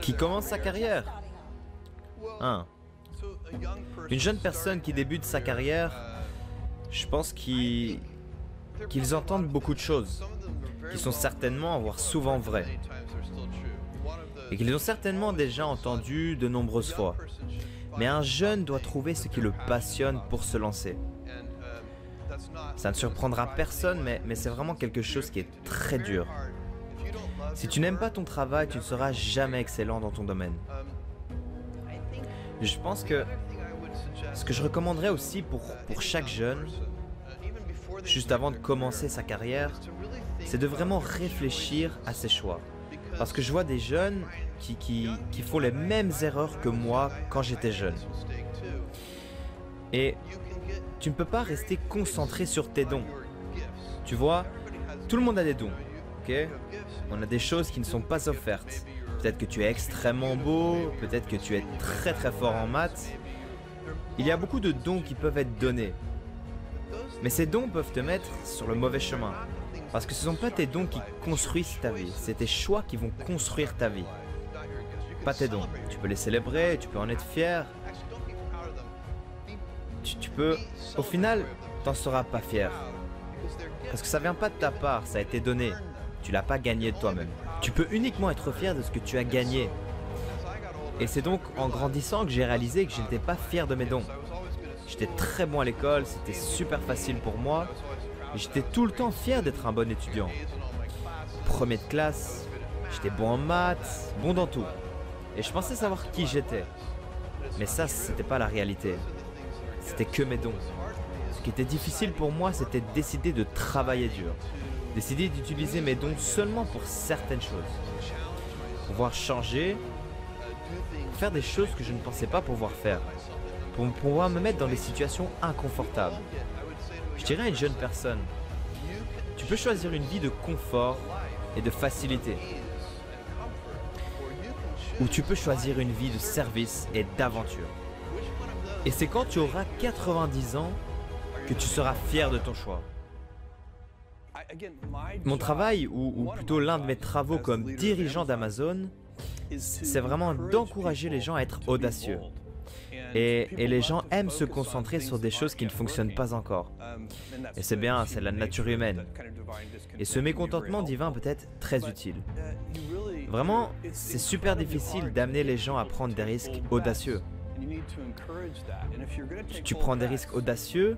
Qui commence sa carrière? Une jeune personne qui débute sa carrière, je pense qu'ils entendent beaucoup de choses, qui sont certainement, voire souvent vraies, et qu'ils ont certainement déjà entendu de nombreuses fois. Mais un jeune doit trouver ce qui le passionne pour se lancer. Ça ne surprendra personne, mais c'est vraiment quelque chose qui est très dur. Si tu n'aimes pas ton travail, tu ne seras jamais excellent dans ton domaine. Je pense que ce que je recommanderais aussi pour chaque jeune, juste avant de commencer sa carrière, c'est de vraiment réfléchir à ses choix. Parce que je vois des jeunes qui font les mêmes erreurs que moi quand j'étais jeune. Et tu ne peux pas rester concentré sur tes dons. Tu vois, tout le monde a des dons, ok? On a des choses qui ne sont pas offertes. Peut-être que tu es extrêmement beau, peut-être que tu es très très fort en maths. Il y a beaucoup de dons qui peuvent être donnés. Mais ces dons peuvent te mettre sur le mauvais chemin. Parce que ce ne sont pas tes dons qui construisent ta vie, c'est tes choix qui vont construire ta vie. Pas tes dons. Tu peux les célébrer, tu peux en être fier. Tu peux, au final, t'en seras pas fier. Parce que ça vient pas de ta part, ça a été donné. Tu l'as pas gagné de toi-même. Tu peux uniquement être fier de ce que tu as gagné. Et c'est donc en grandissant que j'ai réalisé que je n'étais pas fier de mes dons. J'étais très bon à l'école, c'était super facile pour moi. Et j'étais tout le temps fier d'être un bon étudiant. Premier de classe, j'étais bon en maths, bon dans tout. Et je pensais savoir qui j'étais. Mais ça, c'était pas la réalité. C'était que mes dons. Ce qui était difficile pour moi, c'était de décider de travailler dur. Décider d'utiliser mes dons seulement pour certaines choses. Pouvoir changer, faire des choses que je ne pensais pas pouvoir faire. Pour pouvoir me mettre dans des situations inconfortables. Je dirais à une jeune personne, tu peux choisir une vie de confort et de facilité. Ou tu peux choisir une vie de service et d'aventure. Et c'est quand tu auras 90 ans que tu seras fier de ton choix. Mon travail, ou plutôt l'un de mes travaux comme dirigeant d'Amazon, c'est vraiment d'encourager les gens à être audacieux. Et les gens aiment se concentrer sur des choses qui ne fonctionnent pas encore. Et c'est bien, c'est la nature humaine. Et ce mécontentement divin peut être très utile. Vraiment, c'est super difficile d'amener les gens à prendre des risques audacieux. Tu prends des risques audacieux,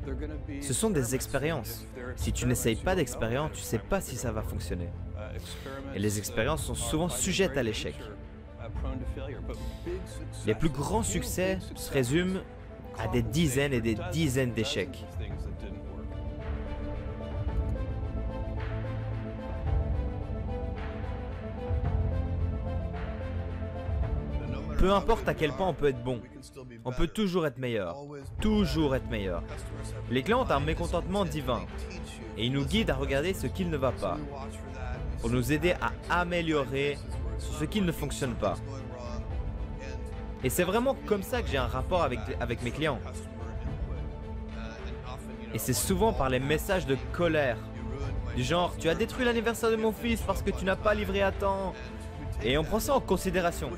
ce sont des expériences. Si tu n'essayes pas d'expérience, tu ne sais pas si ça va fonctionner. Et les expériences sont souvent sujettes à l'échec. Les plus grands succès se résument à des dizaines et des dizaines d'échecs. Peu importe à quel point on peut être bon, on peut toujours être meilleur. Toujours être meilleur. Les clients ont un mécontentement divin et ils nous guident à regarder ce qui ne va pas pour nous aider à améliorer ce qui ne fonctionne pas. Et c'est vraiment comme ça que j'ai un rapport avec mes clients. Et c'est souvent par les messages de colère. Du genre, tu as détruit l'anniversaire de mon fils parce que tu n'as pas livré à temps. Et on prend ça en considération.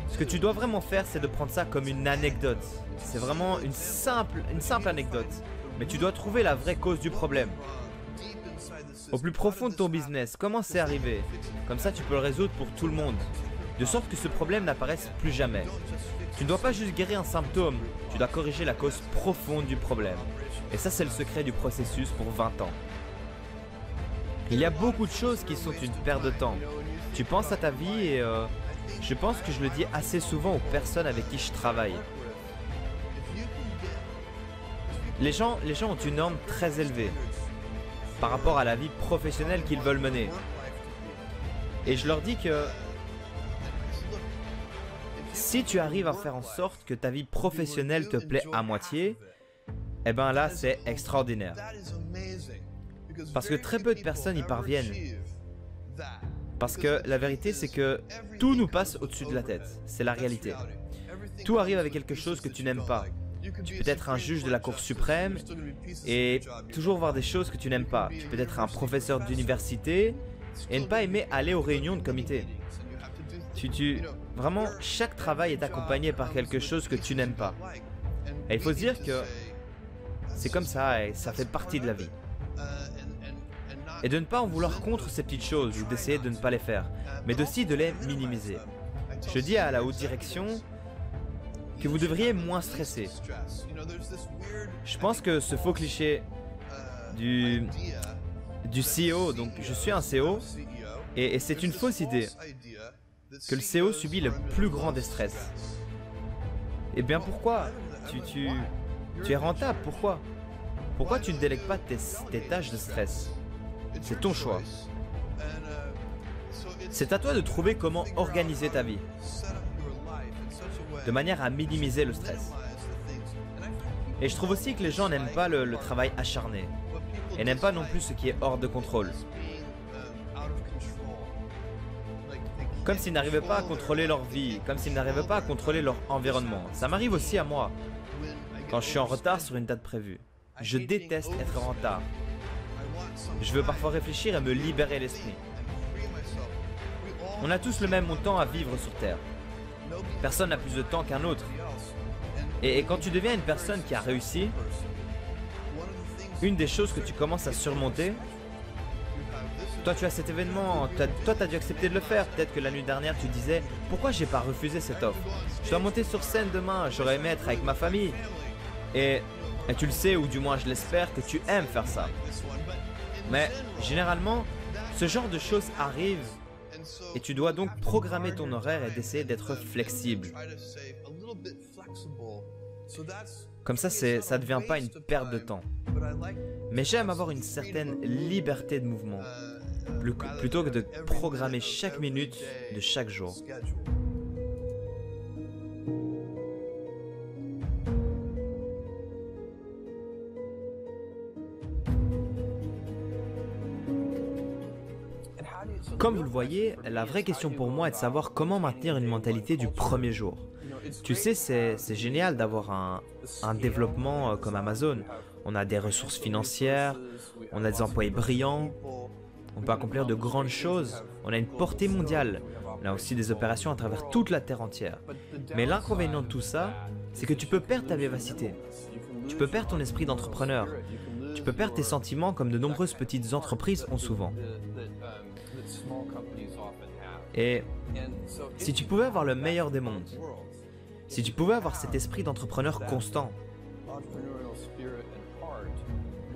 Ce que tu dois vraiment faire, c'est de prendre ça comme une anecdote. C'est vraiment une simple anecdote. Mais tu dois trouver la vraie cause du problème. Au plus profond de ton business, comment c'est arrivé? Comme ça, tu peux le résoudre pour tout le monde. De sorte que ce problème n'apparaisse plus jamais. Tu ne dois pas juste guérir un symptôme, tu dois corriger la cause profonde du problème. Et ça, c'est le secret du processus pour 20 ans. Il y a beaucoup de choses qui sont une perte de temps. Tu penses à ta vie et je pense que je le dis assez souvent aux personnes avec qui je travaille. Les gens ont une norme très élevée par rapport à la vie professionnelle qu'ils veulent mener. Et je leur dis que si tu arrives à faire en sorte que ta vie professionnelle te plaît à moitié, eh ben là, c'est extraordinaire. Parce que très peu de personnes y parviennent. Parce que la vérité, c'est que tout nous passe au-dessus de la tête. C'est la réalité. Tout arrive avec quelque chose que tu n'aimes pas. Tu peux être un juge de la Cour suprême et toujours voir des choses que tu n'aimes pas. Tu peux être un professeur d'université et ne pas aimer aller aux réunions de comité. Vraiment, chaque travail est accompagné par quelque chose que tu n'aimes pas. Et il faut se dire que c'est comme ça et ça fait partie de la vie. Et de ne pas en vouloir contre ces petites choses ou d'essayer de ne pas les faire, mais aussi de les minimiser. Je dis à la haute direction que vous devriez moins stresser. Je pense que ce faux cliché du CEO, donc je suis un CEO, et c'est une fausse idée que le CEO subit le plus grand des stress. Eh bien pourquoi tu es rentable, pourquoi? Pourquoi tu ne délègues pas tes tâches de stress? C'est ton choix. C'est à toi de trouver comment organiser ta vie, de manière à minimiser le stress. Et je trouve aussi que les gens n'aiment pas le travail acharné, et n'aiment pas non plus ce qui est hors de contrôle. Comme s'ils n'arrivaient pas à contrôler leur vie, comme s'ils n'arrivaient pas à contrôler leur environnement. Ça m'arrive aussi à moi, quand je suis en retard sur une date prévue. Je déteste être en retard. Je veux parfois réfléchir et me libérer l'esprit. On a tous le même montant à vivre sur Terre. Personne n'a plus de temps qu'un autre. Et quand tu deviens une personne qui a réussi, une des choses que tu commences à surmonter, toi tu as cet événement, toi tu as dû accepter de le faire. Peut-être que la nuit dernière tu disais « Pourquoi j'ai pas refusé cette offre? Je dois monter sur scène demain, j'aurais aimé être avec ma famille. » Et tu le sais, ou du moins je l'espère, que tu aimes faire ça. Mais généralement, ce genre de choses arrive et tu dois donc programmer ton horaire et d'essayer d'être flexible. Comme ça ne devient pas une perte de temps. Mais j'aime avoir une certaine liberté de mouvement, plutôt que de programmer chaque minute de chaque jour. Comme vous le voyez, la vraie question pour moi est de savoir comment maintenir une mentalité du premier jour. Tu sais, c'est génial d'avoir un développement comme Amazon. On a des ressources financières, on a des employés brillants, on peut accomplir de grandes choses, on a une portée mondiale, on a aussi des opérations à travers toute la terre entière. Mais l'inconvénient de tout ça, c'est que tu peux perdre ta vivacité. Tu peux perdre ton esprit d'entrepreneur. Tu peux perdre tes sentiments comme de nombreuses petites entreprises ont souvent. Et si tu pouvais avoir le meilleur des mondes, si tu pouvais avoir cet esprit d'entrepreneur constant,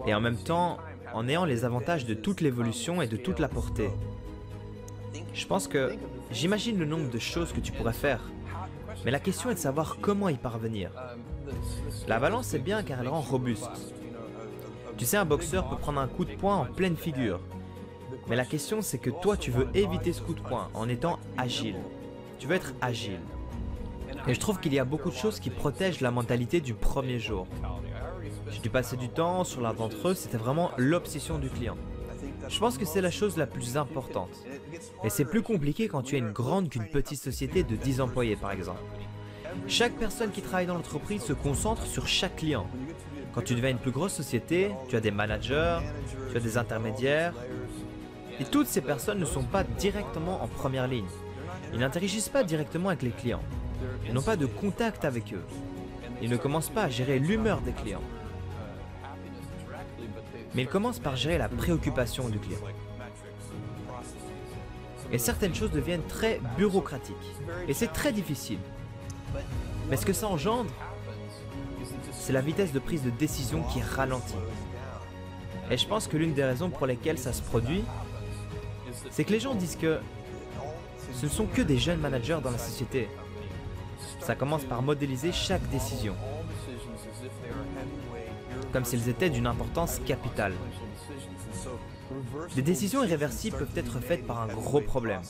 et en même temps en ayant les avantages de toute l'évolution et de toute la portée, je pense que j'imagine le nombre de choses que tu pourrais faire, mais la question est de savoir comment y parvenir. La balance est bien car elle rend robuste. Tu sais, un boxeur peut prendre un coup de poing en pleine figure. Mais la question c'est que toi tu veux éviter ce coup de poing en étant agile. Tu veux être agile. Et je trouve qu'il y a beaucoup de choses qui protègent la mentalité du premier jour. J'ai dû passer du temps sur l'un d'entre eux, c'était vraiment l'obsession du client. Je pense que c'est la chose la plus importante. Et c'est plus compliqué quand tu as une grande qu'une petite société de 10 employés par exemple. Chaque personne qui travaille dans l'entreprise se concentre sur chaque client. Quand tu deviens une plus grosse société, tu as des managers, tu as des intermédiaires. Et toutes ces personnes ne sont pas directement en première ligne. Ils n'interagissent pas directement avec les clients. Ils n'ont pas de contact avec eux. Ils ne commencent pas à gérer l'humeur des clients. Mais ils commencent par gérer la préoccupation du client. Et certaines choses deviennent très bureaucratiques. Et c'est très difficile. Mais ce que ça engendre, c'est la vitesse de prise de décision qui ralentit. Et je pense que l'une des raisons pour lesquelles ça se produit, c'est que les gens disent que ce ne sont que des jeunes managers dans la société. Ça commence par modéliser chaque décision, comme s'ils étaient d'une importance capitale. Des décisions irréversibles peuvent être faites par un gros problème.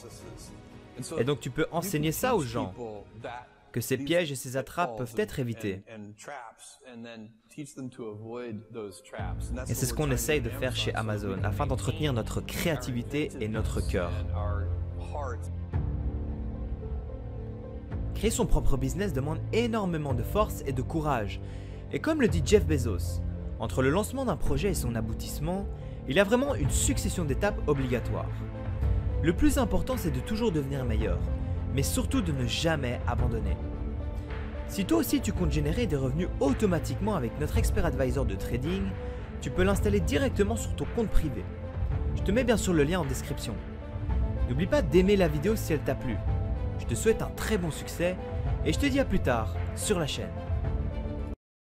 Et donc tu peux enseigner ça aux gens, que ces pièges et ces attrapes peuvent être évités. Et c'est ce qu'on essaye de faire chez Amazon, afin d'entretenir notre créativité et notre cœur. Créer son propre business demande énormément de force et de courage. Et comme le dit Jeff Bezos, entre le lancement d'un projet et son aboutissement, il y a vraiment une succession d'étapes obligatoires. Le plus important, c'est de toujours devenir meilleur, mais surtout de ne jamais abandonner. Si toi aussi tu comptes générer des revenus automatiquement avec notre expert advisor de trading, tu peux l'installer directement sur ton compte privé. Je te mets bien sûr le lien en description. N'oublie pas d'aimer la vidéo si elle t'a plu. Je te souhaite un très bon succès et je te dis à plus tard sur la chaîne.